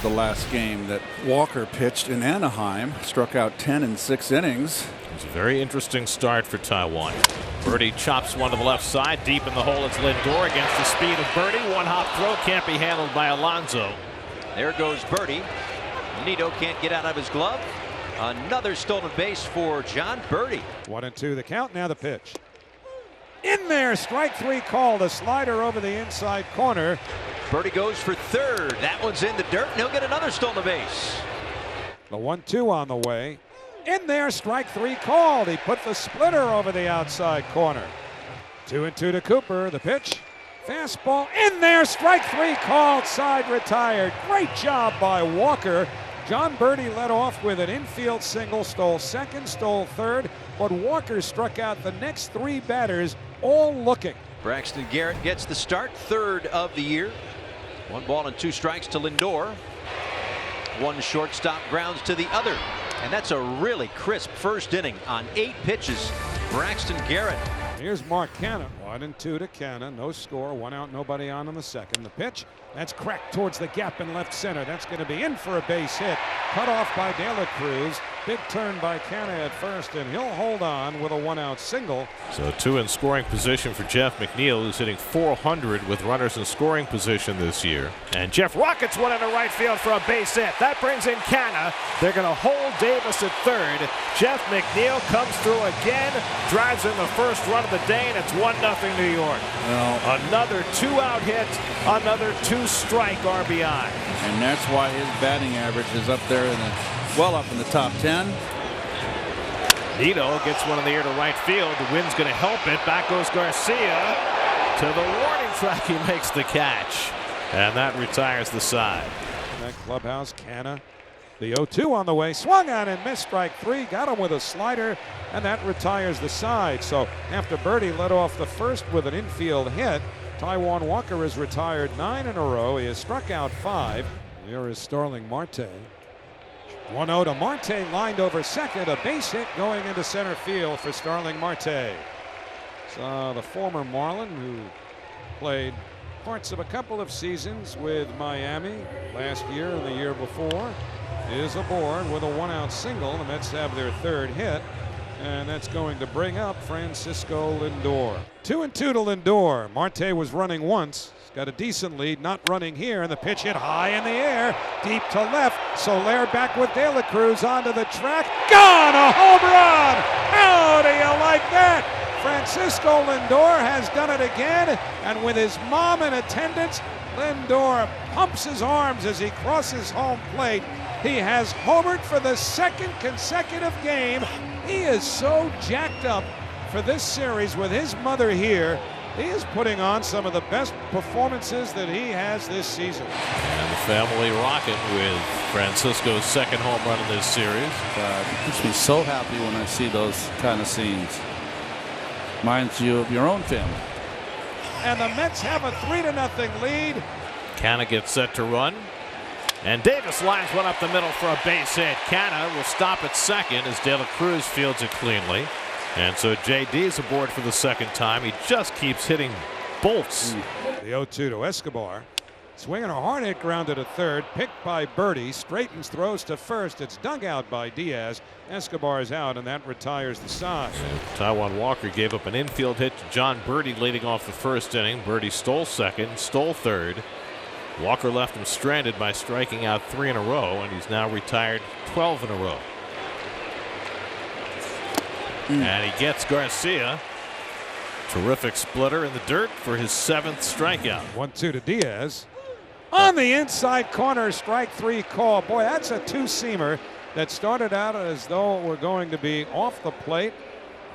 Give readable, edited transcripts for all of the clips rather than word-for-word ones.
the last game that Walker pitched in Anaheim. Struck out 10 in 6 innings. It was a very interesting start for Taijuan. Birdie chops one to the left side. Deep in the hole, it's Lindor against the speed of Birdie. One hop throw can't be handled by Alonso. There goes Birdie. Nito can't get out of his glove. Another stolen base for John Birdie. 1-2 the count. Now the pitch. In there, strike three called. A slider over the inside corner. Birdie goes for third. That one's in the dirt, and he'll get another stolen base. The 1-2 on the way. In there, strike three called. He put the splitter over the outside corner. 2-2 to Cooper. The pitch. Fastball in there, strike three called. Side retired. Great job by Walker. John Birdie led off with an infield single, stole second, stole third, but Walker struck out the next three batters, all looking. Braxton Garrett gets the start, third of the year. 1 ball and 2 strikes to Lindor. One shortstop grounds to the other. And that's a really crisp first inning on 8 pitches. Braxton Garrett. Here's Mark Canha. 1-2 to Canha. No score. 1 out, nobody on in the second. The pitch. That's cracked towards the gap in left center. That's going to be in for a base hit. Cut off by De La Cruz. Big turn by Canha at first, and he'll hold on with a 1-out single. So 2 in scoring position for Jeff McNeil, who's hitting .400 with runners in scoring position this year. And Jeff rockets one into right field for a base hit. That brings in Canha. They're going to hold Davis at third. Jeff McNeil comes through again, drives in the first run of the day, and it's 1-0 New York. Well, another 2-out hit, another 2-strike RBI. And that's why his batting average is up there in the well up in the top 10. Nito gets one in the air to right field. The wind's going to help it. Back goes Garcia to the warning track. He makes the catch, and that retires the side. In that clubhouse, Canha. The 0-2 on the way, swung on and missed strike three. Got him with a slider, and that retires the side. So after Birdie led off the first with an infield hit, Taijuan Walker has retired 9 in a row. He has struck out 5. Here is Starling Marte. 1-0 to Marte, lined over second. A base hit going into center field for Starling Marte. So the former Marlin, who played parts of a couple of seasons with Miami last year and the year before, is aboard with a 1-out single. The Mets have their third hit, and that's going to bring up Francisco Lindor. 2-2 to Lindor. Marte was running once. He's got a decent lead, not running here, and the pitch hit high in the air, deep to left. Soler back with De La Cruz onto the track. Gone! A home run! How do you like that? Francisco Lindor has done it again, and with his mom in attendance, Lindor pumps his arms as he crosses home plate. He has homered for the second consecutive game. He is so jacked up for this series with his mother here. He is putting on some of the best performances that he has this season. And the family rocket with Francisco's second home run in this series. It makes me so happy when I see those kind of scenes. Reminds you of your own family. And the Mets have a 3-0 lead. Canha gets set to run. And Davis lines one up the middle for a base hit. Canha will stop at second as De La Cruz fields it cleanly. And so JD is aboard for the second time. He just keeps hitting bolts. The 0-2 to Escobar. Swinging a hard hit grounded to third. Picked by Birdie. Straightens, throws to first. It's dug out by Diaz. Escobar's out, and that retires the side. Taijuan Walker gave up an infield hit to John Birdie leading off the first inning. Birdie stole second, stole third. Walker left him stranded by striking out 3 in a row, and he's now retired 12 in a row. And he gets Garcia. Terrific splitter in the dirt for his 7th strikeout. 1-2 to Diaz. On the inside corner, strike three call. Boy, that's a two-seamer that started out as though it were going to be off the plate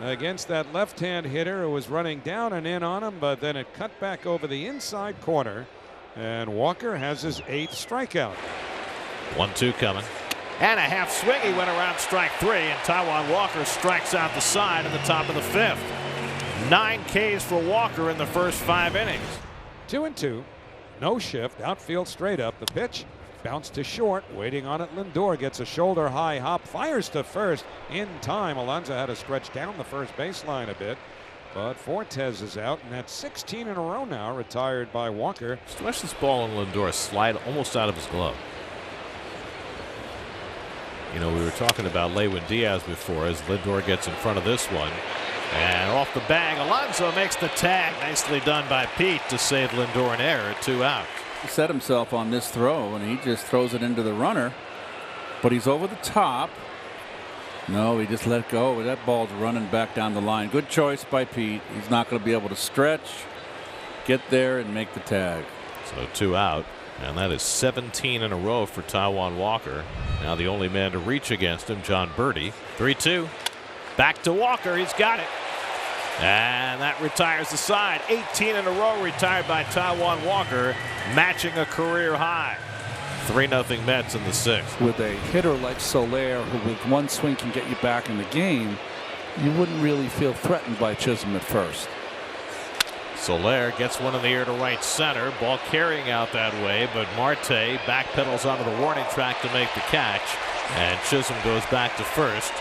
against that left-hand hitter who was running down and in on him, but then it cut back over the inside corner. And Walker has his 8th strikeout. 1-2 coming. And a half swing. He went around strike 3, and Taijuan Walker strikes out the side in the top of the 5th. 9 Ks for Walker in the first 5 innings. 2-2. No shift. Outfield straight up. The pitch bounced to short. Waiting on it. Lindor gets a shoulder high hop. Fires to first in time. Alonso had to stretch down the first baseline a bit. But Fortes is out, and that's 16 in a row now, retired by Walker. Watch this ball on Lindor slide almost out of his glove. You know, we were talking about Lewin Diaz before as Lindor gets in front of this one. And off the bag, Alonso makes the tag. Nicely done by Pete to save Lindor an error. 2 out. He set himself on this throw, and he just throws it into the runner. But he's over the top. No, he just let go. That ball's running back down the line. Good choice by Pete. He's not going to be able to stretch, get there, and make the tag. So 2 out. And that is 17 in a row for Taijuan Walker. Now the only man to reach against him, John Birdie. 3-2. Back to Walker. He's got it. And that retires the side. 18 in a row retired by Taijuan Walker, matching a career high. 3-0 Mets in the 6th. With a hitter like Soler, who with one swing can get you back in the game, you wouldn't really feel threatened by Chisholm at first. Soler gets one in the air to right center. Ball carrying out that way, but Marte backpedals onto the warning track to make the catch. And Chisholm goes back to first.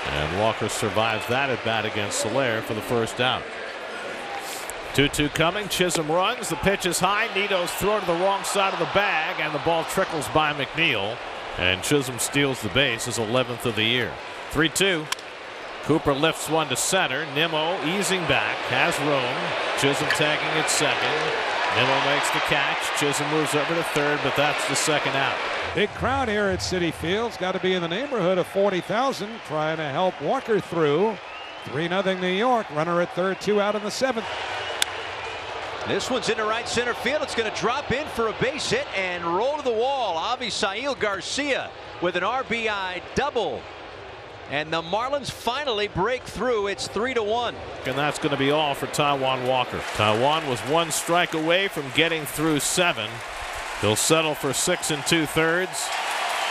And Walker survives that at bat against Soler for the first out. 2-2 coming. Chisholm runs. The pitch is high. Nito's throw to the wrong side of the bag, and the ball trickles by McNeil. And Chisholm steals the base, his 11th of the year. 3-2. Cooper lifts one to center. Nimmo easing back, has room. Chisholm tagging at second. Nimmo makes the catch. Chisholm moves over to third, but that's the second out. Big crowd here at Citi Field. Got to be in the neighborhood of 40,000 trying to help Walker through. 3-0 New York. Runner at third, 2 out in the 7th. This one's into right center field. It's going to drop in for a base hit and roll to the wall. Avisail Garcia with an RBI double. And the Marlins finally break through. It's 3-1. And that's going to be all for Taijuan Walker. Taijuan was 1 strike away from getting through 7. He'll settle for 6 2/3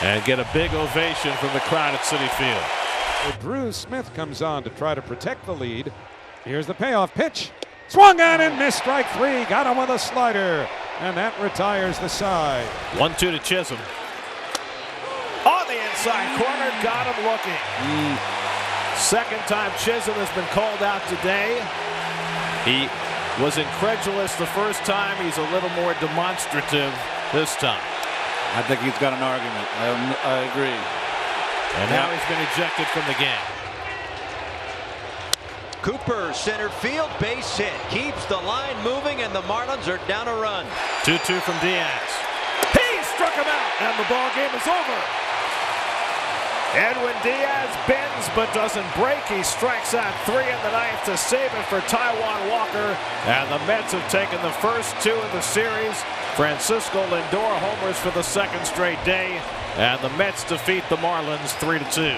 and get a big ovation from the crowd at Citi Field. Well, Drew Smith comes on to try to protect the lead. Here's the payoff pitch. Swung on and missed. Strike 3. Got him with a slider. And that retires the side. 1-2 to Chisholm. On the inside corner. Got him looking. Second time Chisholm has been called out today. He was incredulous the first time. He's a little more demonstrative this time. I think he's got an argument. I agree. And now he's been ejected from the game. Cooper center field base hit. Keeps the line moving, and the Marlins are down a run. 2-2 from Diaz. He struck him out, and the ball game is over. Edwin Diaz bends but doesn't break. He strikes out 3 in the 9th to save it for Taijuan Walker. And the Mets have taken the first 2 of the series. Francisco Lindor homers for the 2nd straight day. And the Mets defeat the Marlins 3-2.